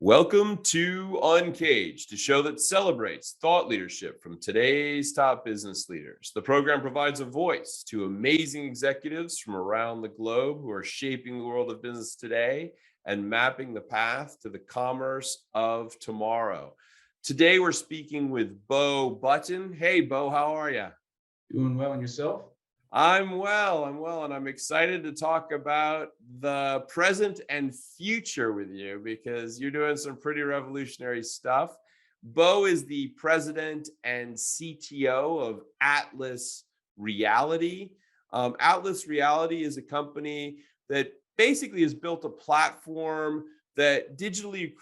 Welcome to Uncaged, a show that celebrates thought leadership from today's top business leaders. The program provides a voice to amazing executives from around the globe who are shaping the world of business today and mapping the path to the commerce of tomorrow. Today, we're speaking with Beau Button. Hey, Beau, how are you? Doing well, and yourself? I'm well, and I'm excited to talk about the present and future with you because you're doing some pretty revolutionary stuff. Beau is the president and CTO of Atlas Reality. Atlas Reality is a company that basically has built a platform that digitally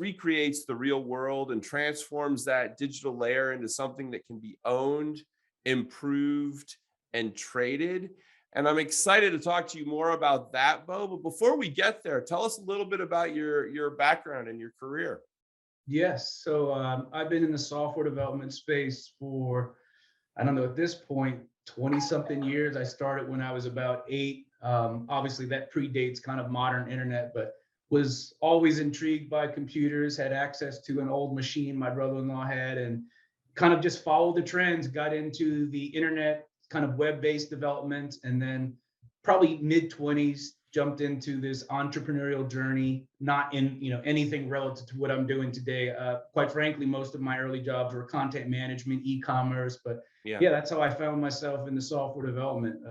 recreates the real world and transforms that digital layer into something that can be owned, improved, and traded. And I'm excited to talk to you more about that, Beau. But before we get there, tell us a little bit about your background and your career. Yes. So I've been in the software development space for, I don't know, at this point, 20 something years. I started when I was about 8. Obviously, that predates kind of modern internet, but was always intrigued by computers, had access to an old machine my brother-in-law had, and kind of just followed the trends, got into the internet, kind of web-based development, and then probably mid-20s jumped into this entrepreneurial journey, not in anything relative to what I'm doing today. Quite frankly, most of my early jobs were content management, e-commerce, but Yeah. yeah, that's how I found myself in the software development.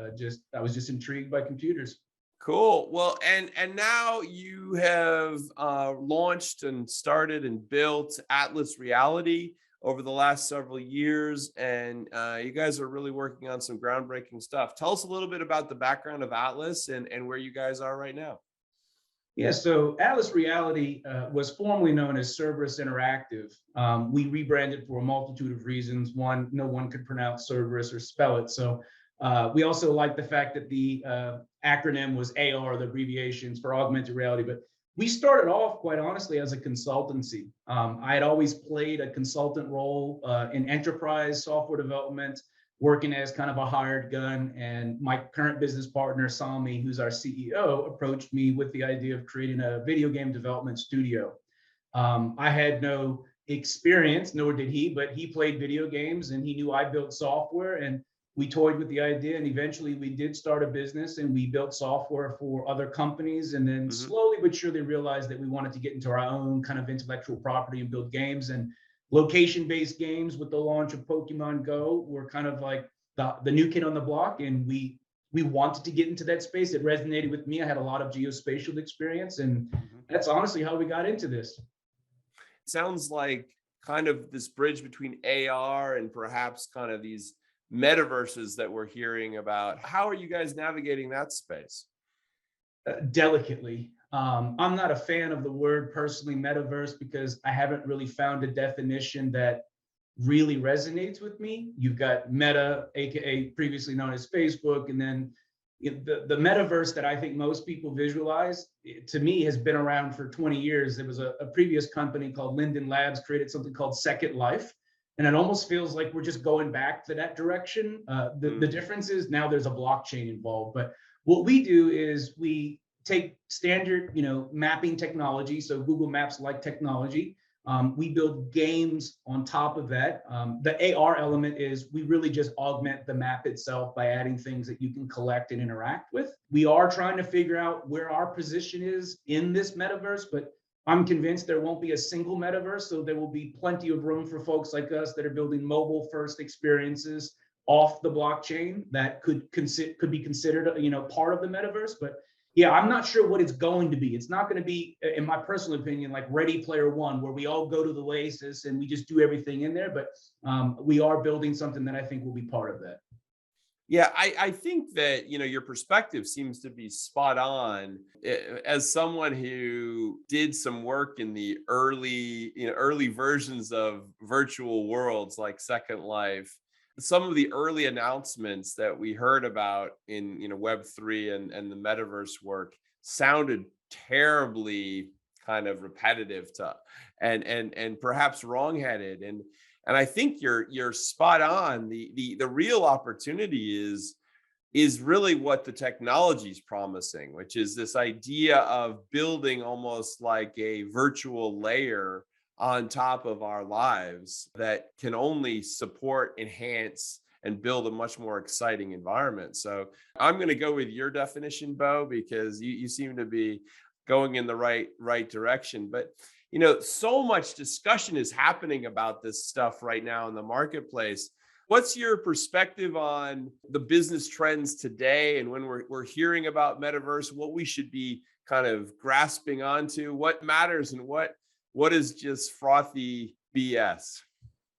I was just intrigued by computers. Cool. Well, and now you have launched and started and built Atlas Reality over the last several years, and you guys are really working on some groundbreaking stuff. Tell us a little bit about the background of Atlas and where you guys are right now. Yeah, so Atlas Reality was formerly known as Cerberus Interactive. We rebranded for a multitude of reasons. One, no one could pronounce Cerberus or spell it. So we also like the fact that the acronym was AR, the abbreviations for augmented reality. But we started off, quite honestly, as a consultancy. I had always played a consultant role in enterprise software development, working as kind of a hired gun. And my current business partner, Sami, who's our CEO, approached me with the idea of creating a video game development studio. I had no experience, nor did he, but he played video games and he knew I built software. And we toyed with the idea, and eventually we did start a business and we built software for other companies. And then Hmm. slowly but surely realized that we wanted to get into our own kind of intellectual property and build games. And location-based games with the launch of Pokemon Go were kind of like the new kid on the block, and we wanted to get into that space. It resonated with me. I had a lot of geospatial experience, and that's honestly how we got into this. Sounds like kind of this bridge between AR and perhaps kind of these metaverses that we're hearing about. How are you guys navigating that space? Delicately. I'm not a fan of the word personally, metaverse, because I haven't really found a definition that really resonates with me. You've got Meta, aka previously known as Facebook, and then the metaverse that I think most people visualize, to me, has been around for 20 years. There was a previous company called Linden Labs created something called Second Life, and it almost feels like we're just going back to that direction. The Mm. difference is now there's a blockchain involved, but what we do is we take standard, mapping technology, so Google Maps like technology. We build games on top of that. The AR element is we really just augment the map itself by adding things that you can collect and interact with. We are trying to figure out where our position is in this metaverse, but I'm convinced there won't be a single metaverse. So there will be plenty of room for folks like us that are building mobile first experiences off the blockchain that could be considered, part of the metaverse. But yeah, I'm not sure what it's going to be. It's not going to be, in my personal opinion, like Ready Player One, where we all go to the Oasis and we just do everything in there. But we are building something that I think will be part of that. Yeah, I think that your perspective seems to be spot on. As someone who did some work in the early versions of virtual worlds like Second Life, some of the early announcements that we heard about in Web3 and the metaverse work sounded terribly kind of repetitive to and perhaps wrongheaded. And I think you're spot on. The real opportunity is is really what the technology is promising, which is this idea of building almost like a virtual layer on top of our lives that can only support, enhance, and build a much more exciting environment. So I'm going to go with your definition, Beau, because you seem to be going in the right direction. But so much discussion is happening about this stuff right now in the marketplace. What's your perspective on the business trends today, and when we're hearing about metaverse, what we should be kind of grasping onto, what matters and what is just frothy BS?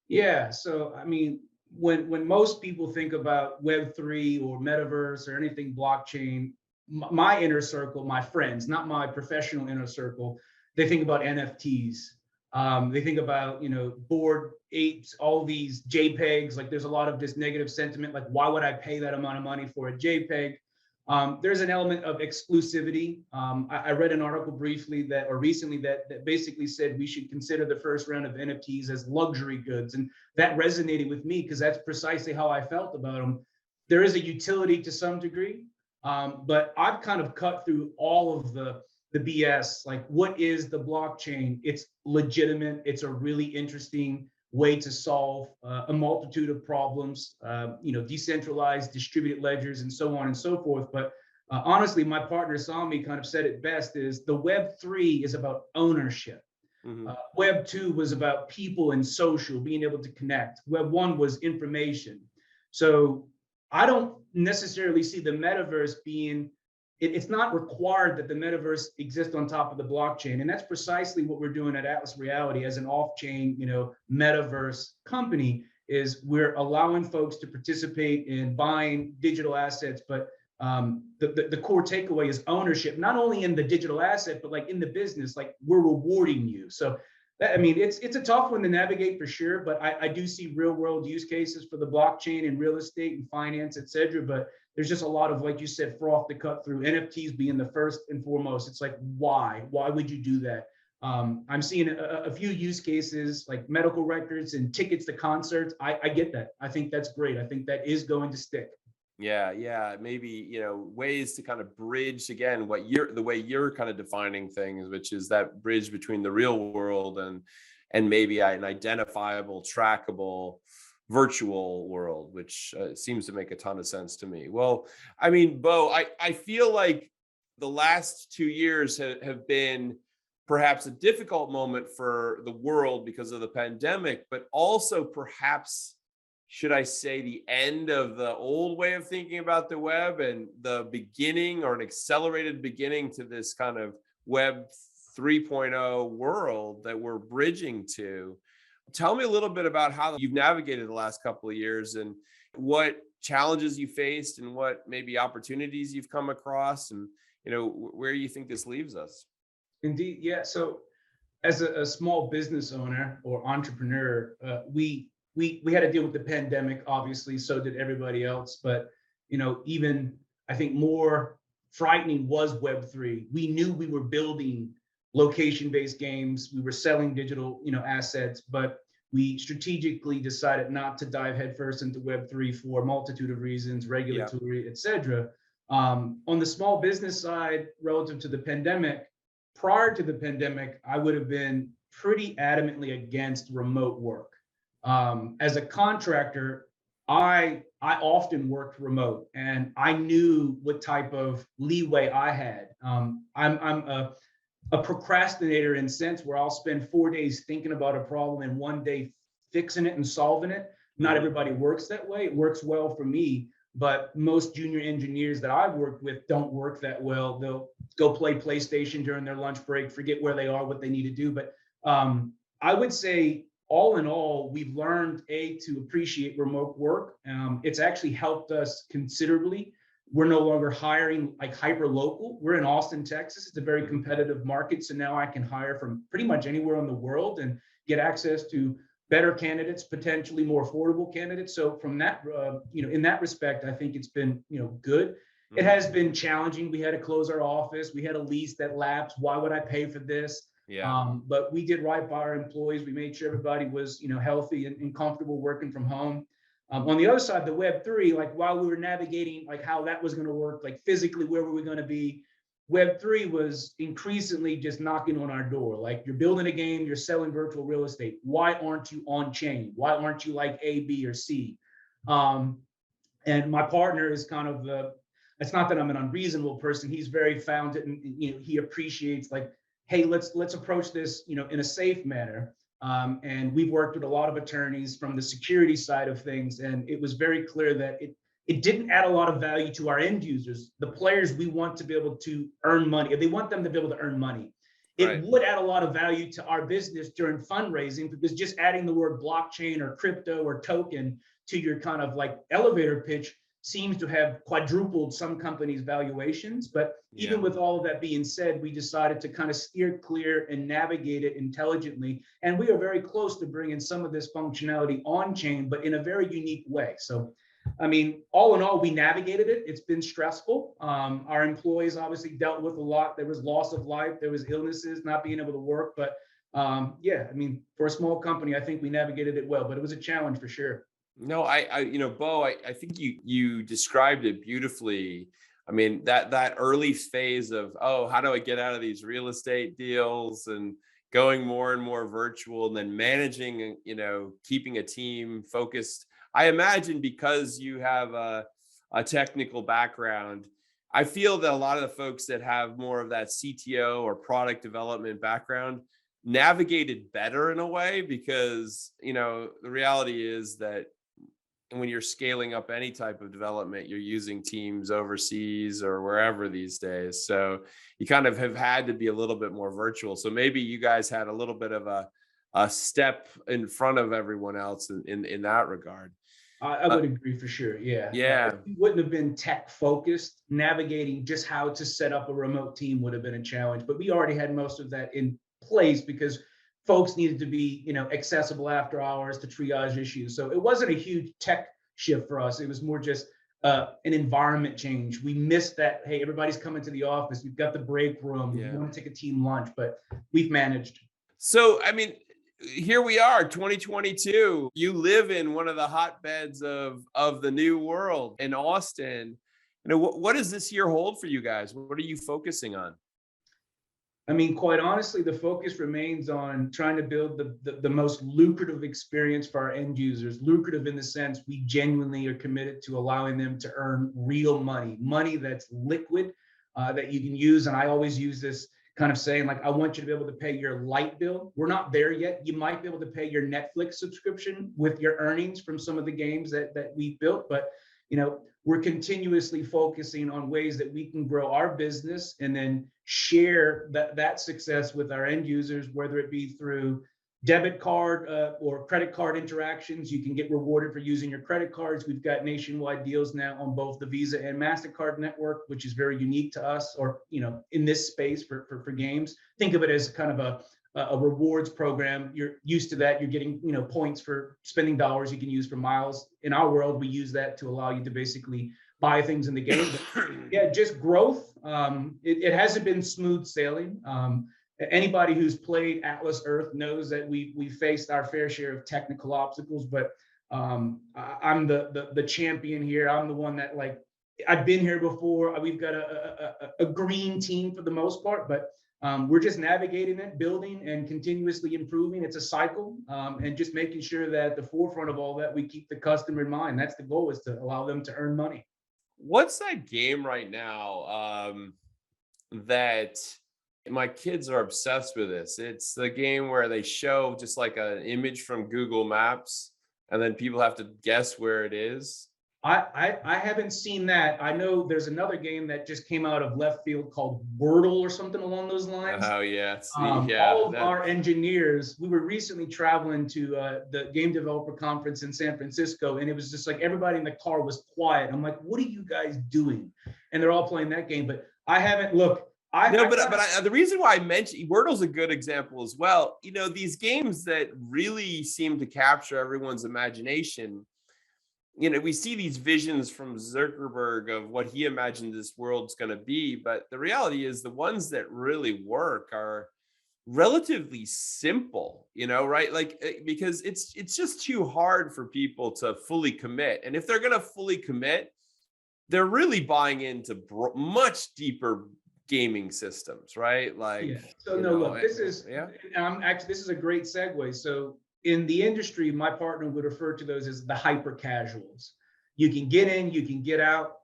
Yeah. So, I mean, when most people think about Web3 or metaverse or anything blockchain, my inner circle, my friends, not my professional inner circle, they think about NFTs. They think about, bored apes, all these JPEGs. Like, there's a lot of this negative sentiment. Like, why would I pay that amount of money for a JPEG? There's an element of exclusivity. I read an article briefly or recently that basically said we should consider the first round of NFTs as luxury goods. And that resonated with me because that's precisely how I felt about them. There is a utility to some degree, but I've kind of cut through all of the BS. Like, what is the blockchain? It's legitimate. It's a really interesting way to solve a multitude of problems, decentralized, distributed ledgers, and so on and so forth. But honestly, my partner Sami kind of said it best: is the Web3 is about ownership. Web2 was about people and social, being able to connect. Web1 was information. So I don't necessarily see the metaverse being, it's not required that the metaverse exist on top of the blockchain. And that's precisely what we're doing at Atlas Reality as an off-chain, metaverse company, is we're allowing folks to participate in buying digital assets. But the core takeaway is ownership, not only in the digital asset, but like in the business, like we're rewarding you. So it's a tough one to navigate for sure, but I do see real world use cases for the blockchain and real estate and finance, et cetera. But there's just a lot of, like you said, froth to cut through. NFTs being the first and foremost. It's like, why would you do that? I'm seeing a few use cases like medical records and tickets to concerts. I get that. I think that's great. I think that is going to stick. Yeah. Maybe, ways to kind of bridge again the way you're kind of defining things, which is that bridge between the real world and maybe an identifiable, trackable virtual world, which seems to make a ton of sense to me. Well, I mean, Beau, I feel like the last 2 years have been perhaps a difficult moment for the world because of the pandemic, but also perhaps, should I say, the end of the old way of thinking about the web and the beginning, or an accelerated beginning, to this kind of web 3.0 world that we're bridging to. Tell me a little bit about how you've navigated the last couple of years and what challenges you faced and what maybe opportunities you've come across, and where you think this leaves us. Indeed, yeah. So as a small business owner or entrepreneur, we had to deal with the pandemic. Obviously, so did everybody else. But even I think more frightening was Web3. We knew we were building location-based games. We were selling digital, assets, but we strategically decided not to dive headfirst into Web3 for a multitude of reasons, regulatory, et cetera. On the small business side, relative to the pandemic, prior to the pandemic, I would have been pretty adamantly against remote work. As a contractor, I often worked remote, and I knew what type of leeway I had. I'm a procrastinator in sense where I'll spend 4 days thinking about a problem and 1 day fixing it and solving it. Not everybody works that way. It works well for me, but most junior engineers that I've worked with don't work that well. They'll go play PlayStation during their lunch break, forget where they are, what they need to do. But I would say, all in all, we've learned to appreciate remote work. It's actually helped us considerably. We're no longer hiring like hyper local. We're in Austin, Texas. It's a very competitive market. So now I can hire from pretty much anywhere in the world and get access to better candidates, potentially more affordable candidates. So from that, in that respect, I think it's been, good. It has been challenging. We had to close our office. We had a lease that lapsed. Why would I pay for this? But we did right by our employees. We made sure everybody was, healthy and comfortable working from home. On the other side, the Web3, like while we were navigating like how that was going to work, like physically, where were we going to be? Web3 was increasingly just knocking on our door. Like you're building a game, you're selling virtual real estate. Why aren't you on chain? Why aren't you like A, B, or C? Um, and my partner is kind of the, it's not that I'm an unreasonable person. He's very founded, and he appreciates like, hey, let's approach this in a safe manner. And we've worked with a lot of attorneys from the security side of things, and it was very clear that it didn't add a lot of value to our end users, the players. We want to be able to earn money. If they want them to be able to earn money, it Right. would add a lot of value to our business during fundraising, because just adding the word blockchain or crypto or token to your kind of like elevator pitch seems to have quadrupled some companies' valuations. But Yeah. even with all of that being said, we decided to kind of steer clear and navigate it intelligently. And we are very close to bringing some of this functionality on chain, but in a very unique way. So, I mean, all in all, we navigated it. It's been stressful. Our employees obviously dealt with a lot. There was loss of life, there was illnesses, not being able to work. But yeah, I mean, for a small company, I think we navigated it well, but it was a challenge for sure. No, Bo, I think you described it beautifully. I mean, that early phase of, oh, how do I get out of these real estate deals, and going more and more virtual, and then managing, keeping a team focused. I imagine because you have a technical background, I feel that a lot of the folks that have more of that CTO or product development background navigated better in a way, because the reality is that when you're scaling up any type of development, you're using teams overseas or wherever these days. So you kind of have had to be a little bit more virtual. So maybe you guys had a little bit of a step in front of everyone else in that regard. I Uh, would agree for sure. Yeah. If yeah. we wouldn't have been tech focused, navigating just how to set up a remote team would have been a challenge. But we already had most of that in place, because folks needed to be, accessible after hours to triage issues. So it wasn't a huge tech shift for us. It was more just an environment change. We missed that. Hey, everybody's coming to the office. We've got the break room. We Yeah. want to take a team lunch, but we've managed. So, I mean, here we are, 2022. You live in one of the hotbeds of the new world in Austin. What does this year hold for you guys? What are you focusing on? I mean, quite honestly, the focus remains on trying to build the most lucrative experience for our end users. Lucrative in the sense we genuinely are committed to allowing them to earn real money, money that's liquid, that you can use. And I always use this kind of saying, like, I want you to be able to pay your light bill. We're not there yet. You might be able to pay your Netflix subscription with your earnings from some of the games that we've built. But we're continuously focusing on ways that we can grow our business and then share that success with our end users, whether it be through debit card or credit card interactions. You can get rewarded for using your credit cards. We've got nationwide deals now on both the Visa and MasterCard network, which is very unique to us, or in this space for games. Think of it as kind of a rewards program. You're used to that. You're getting points for spending dollars you can use for miles. In our world, we use that to allow you to basically buy things in the game. But yeah, just growth. It hasn't been smooth sailing. Anybody who's played Atlas Earth knows that we faced our fair share of technical obstacles, but I'm the champion here. I'm the one that, like, I've been here before. We've got a green team for the most part, but we're just navigating it, building and continuously improving. It's a cycle, and just making sure that at the forefront of all that, we keep the customer in mind. That's the goal, is to allow them to earn money. What's that game right now that my kids are obsessed with this? It's the game where they show just like an image from Google Maps, and then people have to guess where it is. I haven't seen that. I know there's another game that just came out of left field called Wordle or something along those lines. Oh yeah, All of that our engineers, we were recently traveling to the game developer conference in San Francisco, and it was just like everybody in the car was quiet. I'm like, what are you guys doing? And they're all playing that game, but I haven't. Look, no, but the reason why I mentioned Wordle's a good example as well. These games that really seem to capture everyone's imagination. We see these visions from Zuckerberg of what he imagined this world's going to be, but the reality is the ones that really work are relatively simple, right? Like because it's just too hard for people to fully commit. And if they're going to fully commit, they're really buying into much deeper gaming systems, right? Yeah. Like, So no, look, yeah. this is a great segue. So in the industry, my partner would refer to those as the hyper casuals. You can get in, you can get out.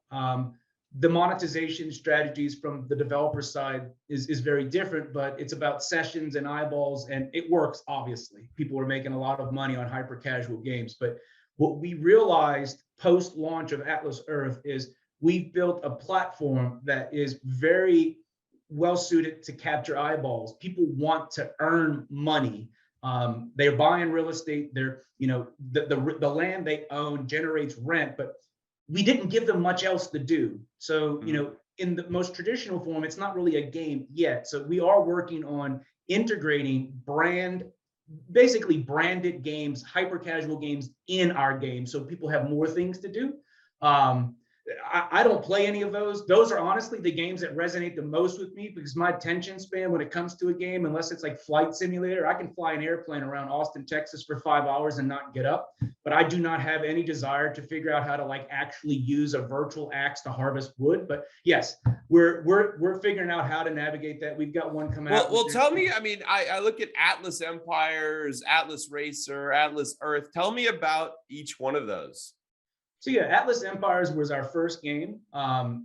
The monetization strategies from the developer side is very different, but it's about sessions and eyeballs, and it works. Obviously, people are making a lot of money on hyper casual games, but what we realized post launch of Atlas Earth is we've built a platform that is very well suited to capture eyeballs. People want to earn money. They're buying real estate. They're, the land they own generates rent, but we didn't give them much else to do. So, Mhm. in the most traditional form, it's not really a game yet. So we are working on integrating basically branded games, hyper casual games in our game, so people have more things to do. Um, I don't play any of those. Those are honestly the games that resonate the most with me because my attention span when it comes to a game, unless it's like Flight Simulator, I can fly an airplane around Austin, Texas for 5 hours and not get up. But I do not have any desire to figure out how to like actually use a virtual axe to harvest wood. But yes, we're figuring out how to navigate that. We've got one coming out Well, within. tell me, I mean, I look at Atlas Empires, Atlas Racer, Atlas Earth. Tell me about each one of those. So yeah, Atlas Empires was our first game.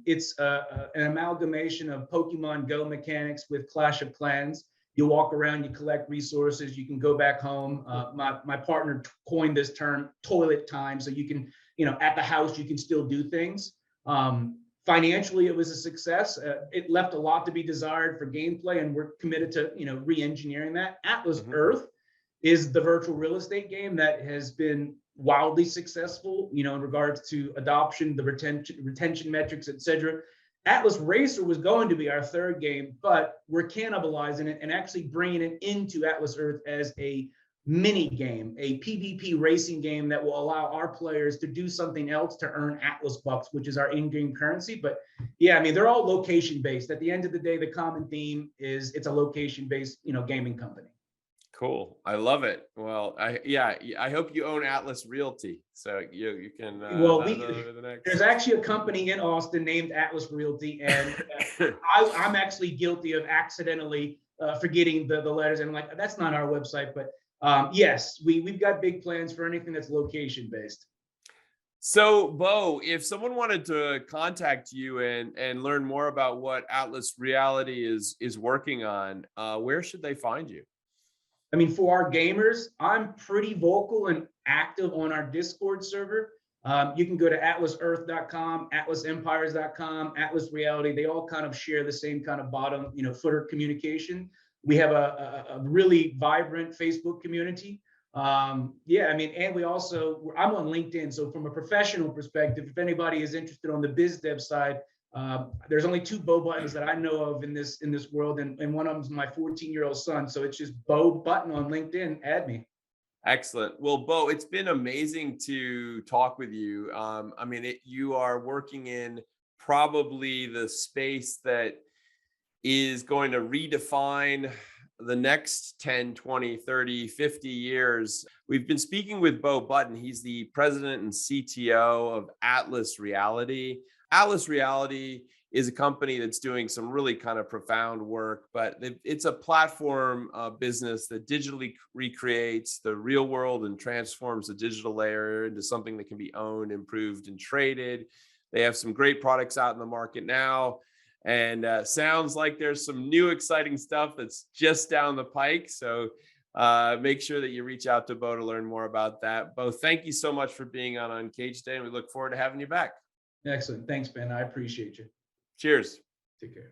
It's an amalgamation of Pokemon Go mechanics with Clash of Clans. You walk around, you collect resources, you can go back home. My partner coined this term toilet time. So you can, at the house, you can still do things. Financially, it was a success. It left a lot to be desired for gameplay, and we're committed to, re-engineering that. Atlas Mhm. Earth is the virtual real estate game that has been wildly successful, in regards to adoption, the retention metrics, etc. Atlas Racer was going to be our third game, but we're cannibalizing it and actually bringing it into Atlas Earth as a mini game, a PvP racing game that will allow our players to do something else to earn Atlas bucks, which is our in-game currency. But yeah, I mean, they're all location based. At the end of the day, the common theme is it's a location based, gaming company. Cool. I love it. Well, I hope you own Atlas Realty, so you can Well, the there's next. actually a company in Austin named Atlas Realty, and I'm actually guilty of accidentally forgetting the letters, and I'm like, that's not our website. But yes, we've got big plans for anything that's location based. So, Bo, if someone wanted to contact you and learn more about what Atlas Reality is working on, where should they find you? I mean, for our gamers, I'm pretty vocal and active on our Discord server. You can go to atlasearth.com, atlasempires.com, Atlas Reality. They all kind of share the same kind of bottom, footer communication. We have a really vibrant Facebook community. Yeah, I mean, and I'm on LinkedIn. So from a professional perspective, if anybody is interested on the biz dev side, there's only two Beau Buttons that I know of in this world, and one of them is my 14-year-old son. So it's just Beau Button on LinkedIn. Add me. Excellent. Well, Bo, it's been amazing to talk with you. I mean, you are working in probably the space that is going to redefine the next 10, 20, 30, 50 years. We've been speaking with Beau Button. He's the president and CTO of Atlas Reality. Atlas Reality is a company that's doing some really kind of profound work, but it's a platform business that digitally recreates the real world and transforms the digital layer into something that can be owned, improved, and traded. They have some great products out in the market now, and sounds like there's some new exciting stuff that's just down the pike. So make sure that you reach out to Beau to learn more about that. Beau, thank you so much for being on Uncaged Day, and we look forward to having you back. Excellent. Thanks, Ben. I appreciate you. Cheers. Take care.